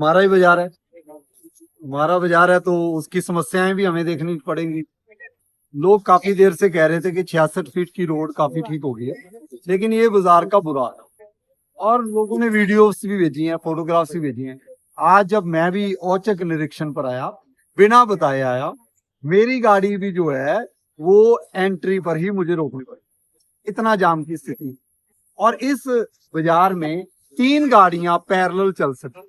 हमारा ही बाजार है, हमारा बाजार है तो उसकी समस्याएं भी हमें देखनी पड़ेंगी। लोग काफी देर से कह रहे थे कि 66 फीट की रोड काफी ठीक हो गई है, लेकिन ये बाजार का बुरा है। और लोगों ने वीडियोस भी भेजी हैं, फोटोग्राफ्स भी भेजी हैं। आज जब मैं भी औचक निरीक्षण पर आया, बिना बताए आया, मेरी गाड़ी भी जो है वो एंट्री पर ही मुझे रोकनी पड़ी, इतना जाम की स्थिति। और इस बाजार में 3 गाड़ियां पैरेलल चल सकती,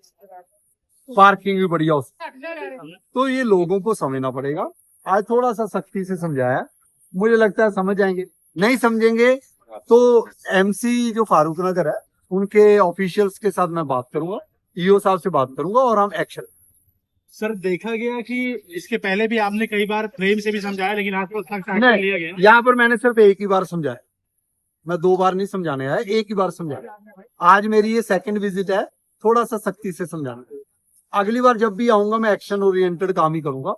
पार्किंग भी बढ़िया हो सकती। तो ये लोगों को समझना पड़ेगा। आज थोड़ा सा सख्ती से समझाया, मुझे लगता है समझ जाएंगे। नहीं समझेंगे तो एमसी जो फारूक नगर है उनके ऑफिशियल्स के साथ मैं बात करूंगा, ईओ साहब से बात करूंगा और हम एक्शन। सर देखा गया कि इसके पहले भी आपने कई बार प्रेम से भी समझाया, लेकिन आपको सख्त एक्शन नहीं, लिया गया। यहाँ पर मैंने सिर्फ एक ही बार समझाया, मैं 2 बार नहीं समझाने आया, एक ही बार समझाया। आज मेरी ये सेकंड विजिट है, थोड़ा सा सख्ती से समझाना। अगली बार जब भी आऊंगा मैं एक्शन ओरिएंटेड काम ही करूंगा।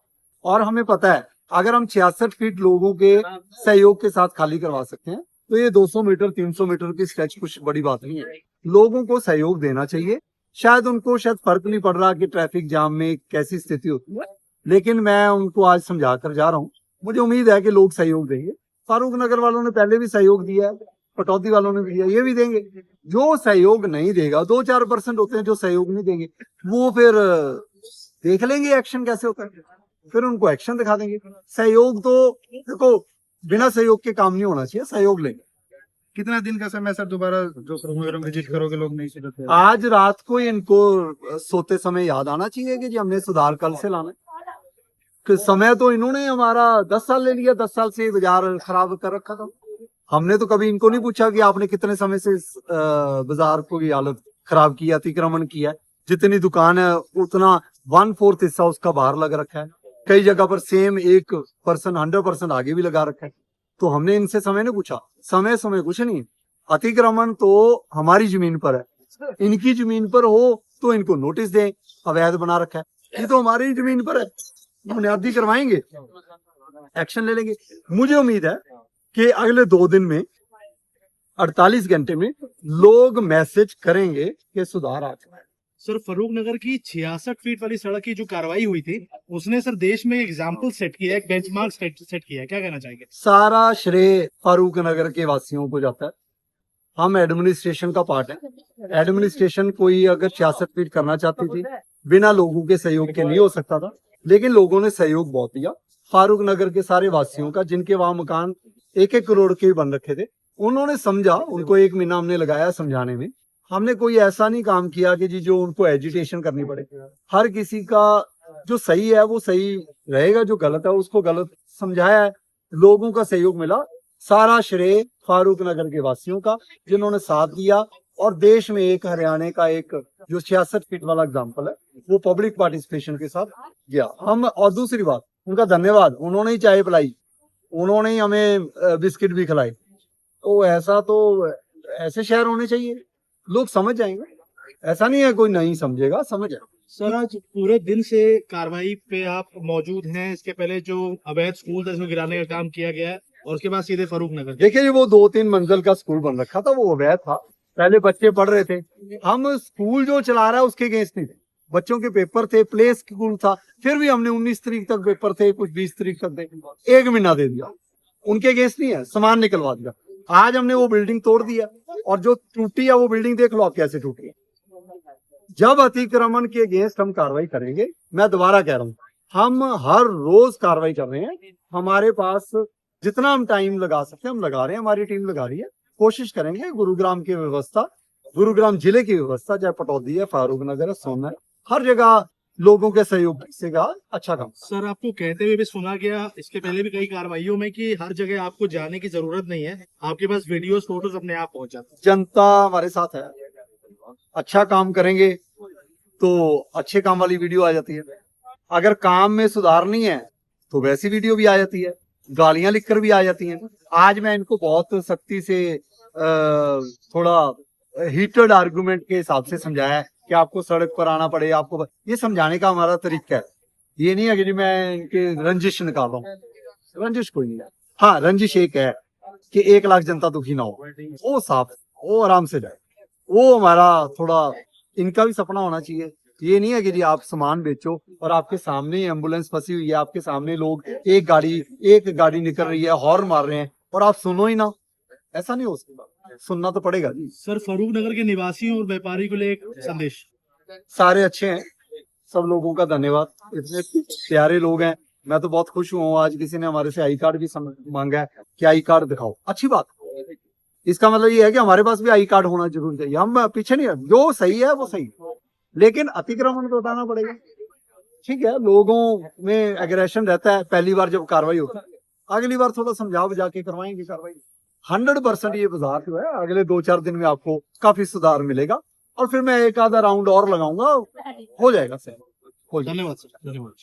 और हमें पता है अगर हम 66 फीट लोगों के सहयोग के साथ खाली करवा सकते हैं तो ये 200 मीटर 300 मीटर की स्ट्रेच कुछ बड़ी बात नहीं है। लोगों को सहयोग देना चाहिए। शायद उनको फर्क नहीं पड़ रहा कि ट्रैफिक जाम में कैसी स्थिति होती है, लेकिन मैं उनको आज समझा कर जा रहा हूँ। मुझे उम्मीद है कि लोग सहयोग देंगे। फारूक नगर वालों ने पहले भी सहयोग दिया है, पटौदी वालों ने भी दिया, ये भी देंगे। जो सहयोग नहीं देगा, 2-4% होते हैं जो सहयोग नहीं देंगे, वो फिर देख लेंगे एक्शन कैसे होता है, फिर उनको एक्शन दिखा देंगे। सहयोग तो देखो, बिना सहयोग के काम नहीं होना चाहिए, सहयोग लेंगे। कितना दिन का समय सर दोबारा जो विजिट करोगे, लोग नहीं सुधरते? आज रात को इनको सोते समय याद आना चाहिए कि जी हमने सुधार कल से लाना है। कि समय तो इन्होंने हमारा 10 साल ले लिया, 10 साल से बाजार खराब कर रखा था। हमने तो कभी इनको नहीं पूछा कि आपने कितने समय से इस बाजार को की हालत खराब की, अतिक्रमण किया है। जितनी दुकान है उतना 1/4 हिस्सा उसका बाहर लग रखा है। कई जगह पर सेम 1% 100% आगे भी लगा रखा है। तो हमने इनसे समय नहीं पूछा। समय कुछ नहीं है। अतिक्रमण तो हमारी जमीन पर है, इनकी जमीन पर हो तो इनको नोटिस दें, अवैध बना रखा है। ये तो हमारी जमीन पर है, बुनियादी करवाएंगे, एक्शन ले लेंगे। मुझे उम्मीद है कि अगले 2 दिन में 48 घंटे में लोग मैसेज करेंगे कि सुधार आ चुका है। सर फरूक नगर की 66 फीट वाली सड़क की जो कार्रवाई हुई थी, उसने सर देश में एग्जाम्पल सेट किया है, एक बेंचमार्क सेट किया है। क्या कहना चाहेंगे? सारा श्रेय फारूक नगर के वासियों को जाता है। हम एडमिनिस्ट्रेशन का पार्ट है। एडमिनिस्ट्रेशन कोई अगर 66 फीट करना चाहती थी, बिना लोगों के सहयोग के नहीं हो सकता था, लेकिन लोगों ने सहयोग बहुत दिया। फारूक नगर के सारे वासियों का, जिनके वहां मकान 1-1 करोड़ के बन रखे थे, उन्होंने समझा। उनको 1 महीना हमने लगाया समझाने में। हमने कोई ऐसा नहीं काम किया कि जी जो उनको एजिटेशन करनी पड़े। हर किसी का जो सही है वो सही रहेगा, जो गलत है उसको गलत समझाया है। लोगों का सहयोग मिला। सारा श्रेय फारूक नगर के वासियों का, जिन्होंने साथ दिया। और देश में एक हरियाणा का एक जो 66 फीट वाला एग्जाम्पल है, वो पब्लिक पार्टिसिपेशन के साथ गया। हम और दूसरी बात, उनका धन्यवाद, उन्होंने ही चाय पिलाई, उन्होंने ही हमें बिस्किट भी खिलाई। तो ऐसे शहर होने चाहिए, लोग समझ जाएंगे। ऐसा नहीं है कोई नहीं समझेगा, समझ जाएगा। सर आज पूरे दिन से कार्रवाई पे आप मौजूद हैं। इसके पहले जो अवैध स्कूल था उसको गिराने का काम किया गया है, और उसके बाद सीधे फरूक नगर। देखिए, वो 2-3 मंजिल का स्कूल बन रखा था, वो अवैध था। पहले बच्चे पढ़ रहे थे। हम स्कूल जो चला रहा है उसके अगेंस्ट नहीं थे। बच्चों के पेपर थे, प्ले स्कूल था, फिर भी हमने 19 तारीख तक पेपर थे, कुछ 20 तारीख तक थे, 1 महीना दे दिया। उनके अगेंस्ट नहीं है, सामान निकलवा दिया। आज हमने वो बिल्डिंग तोड़ दिया, और जो टूटी है वो बिल्डिंग देख लो आप कैसे टूटी है। जब अतिक्रमण के अगेंस्ट हम कार्रवाई करेंगे, मैं दोबारा कह रहा हूँ, हम हर रोज कार्रवाई कर रहे हैं। हमारे पास जितना हम टाइम लगा सकते हैं हम लगा रहे हैं, हमारी टीम लगा रही है। कोशिश करेंगे गुरुग्राम की व्यवस्था, गुरुग्राम जिले की व्यवस्था, चाहे पटौदी है, फारूक नगर है, सोना है, हर जगह लोगों के सहयोग से का अच्छा काम। सर आपको कहते हुए भी सुना गया इसके पहले भी कई कार्रवाइयों में कि हर जगह आपको जाने की जरूरत नहीं है, आपके पास वीडियोस फोटोज अपने आप पहुंच जाते हैं। जनता हमारे साथ है, अच्छा काम करेंगे तो अच्छे काम वाली वीडियो आ जाती है। अगर काम में सुधार नहीं है तो वैसी वीडियो भी आ जाती है, गालियां लिखकर भी आ जाती हैं। आज मैं इनको बहुत सख्ती से थोड़ा हीटेड आर्गुमेंट के हिसाब से समझाया है कि आपको सड़क पर आना पड़े, आपको ये समझाने का हमारा तरीका है। ये नहीं है कि मैं इनके रंजिश निकाल रहा हूँ, रंजिश कोई नहीं है। हाँ, रंजिश एक है कि 1 लाख जनता दुखी ना हो, वो साफ, वो आराम से जाए। वो हमारा थोड़ा, इनका भी सपना होना चाहिए ये नहीं है कि जी आप सामान बेचो और आपके सामने ही एम्बुलेंस फंसी हुई है, आपके सामने लोग एक गाड़ी निकल रही है, हॉर्न मार रहे हैं और आप सुनो ही ना। ऐसा नहीं हो सकता, सुनना तो पड़ेगा जी। सर, फरूक नगर के निवासियों और व्यापारी को लिए एक संदेश। सारे अच्छे हैं, सब लोगों का धन्यवाद, इतने प्यारे लोग हैं। मैं तो बहुत खुश हुआ हूँ, आज किसी ने हमारे से आई कार्ड भी मांगा है कि आई कार्ड दिखाओ, अच्छी बात। इसका मतलब ये है कि हमारे पास भी आई कार्ड होना जरूरी चाहिए, हम पीछे नहीं है, जो सही है वो सही, लेकिन अतिक्रमण तो बताना पड़ेगा। ठीक है, लोगों में एग्रेशन रहता है पहली बार जब कार्रवाई होती है, अगली बार थोड़ा समझा बुझा के करवाएंगे कार्रवाई। 100% ये बाजार जो है अगले 2-4 दिन में आपको काफी सुधार मिलेगा और फिर मैं एक आधा राउंड और लगाऊंगा, हो जाएगा सर। धन्यवाद सर, धन्यवाद।